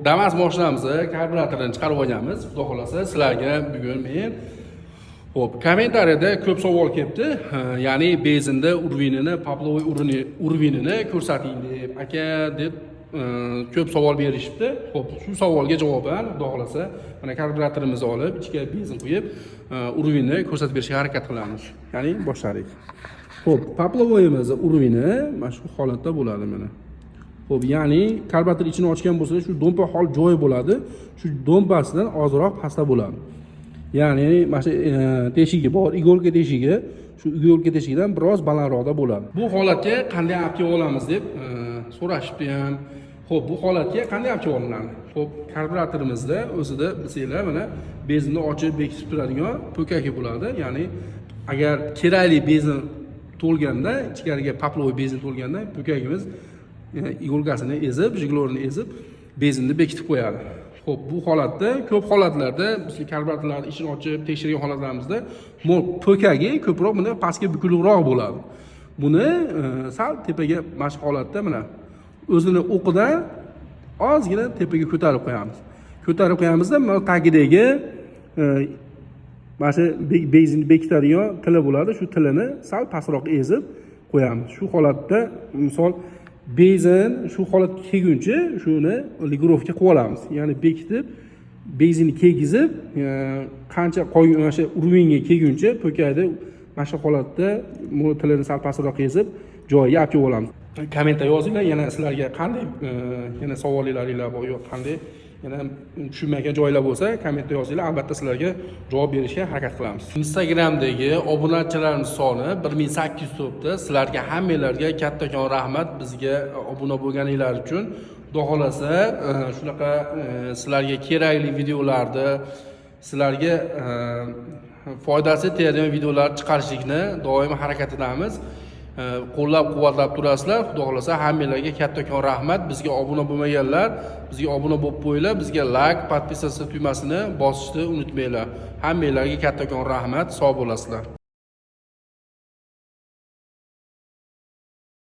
Damas mashinamizni karburatorini chiqarib olganmiz. Xudo xolasa sizlarga bugun men kommentariyada ko'p savol kelibdi. Ya'ni benzinda urvinini, pavlovoy urvinini ko'rsating deb, aka deb ko'p savol berishibdi. Xo'p, shu savolga javoban xudo xolasa mana karburatorimizni olib, ichiga benzin quyib, urvinni ko'rsatib berishga harakat qilamiz. Ya'ni boshladik. Xo'p, pavlovoyimizni urvini mana shu holatda bo'ladi mana. Xo'p, ya'ni karburator ichini ochgan bo'lsa, shu dompa hol joyi bo'ladi. Shu dompasidan ozroq pastda bo'ladi. Ya'ni mana shu teshigi bor, igolka teshigi, shu igolka teshigidan biroz balandroqda bo'ladi. Bu holatga qanday olib kelib olamiz deb so'rashibdi ham. Xo'p, bu holatga qanday olib kelib olinadi? Xo'p, karburatorimizda o'zida bilsanglar, mana benzinni ochib bekitib turadigan po'kagi bo'ladi. Ya'ni agar kerakli benzin to'lganda, ichkariga pavlovoy benzin to'lganda po'kagimiz igolkasini ezib, jiglorini ezib, benzinni bekitib qo'yadi. Xo'p, bu holatda ko'p holatlarda biz karburatorlarni ichini ochib tekshirgan holatlarimizda po'kagi ko'proq buni pastga bukilibroq bo'ladi. Buni sal tepaga mana shu holatda mana o'zini o'qidan ozgina tepaga ko'tarib qo'yamiz. Ko'tarib qo'yamizda mana tagidagi mana shu benzinni bekitadigan tili bo'ladi. Shu tilini sal pastroq ezib qo'yamiz. Shu holatda misol benzin shu holatga kelguncha shuni ligirovka qilib olamiz. Ya'ni bekitib, benzinni kegizib, qancha qolgan o'sha urvinga kelguncha po'kayda mana shu holatda tilini sal pastroq ezib joyiga olib kelib olamiz. Kommentda yozinglar, yana sizlarga qanday yana savollaringiz bor yo'q, qanday yana tushunmagan joylar bo'lsa, kommentda yozinglar, albatta sizlarga javob berishga harakat qilamiz. Instagramdagi obunachilarimiz soni 1800 to'pda. Sizlarga hammanglarga kattakon rahmat bizga obuna bo'lganinglar uchun. Xudo xolasa shunaqa sizlarga kerakli videolarni, sizlarga foydasi tegadigan videolar chiqarishlikni doim harakat etamiz. Qo'llab-quvvatlab turasizlar. Xudo xolasa hammanglarga kattakon rahmat. Bizga obuna bo'lmaganlar, bizga obuna bo'lib qo'yinglar. Bizga like, podpisatsiya tugmasini bosishni unutmanglar. Hammanglarga kattakon rahmat. Sog' bo'lasizlar.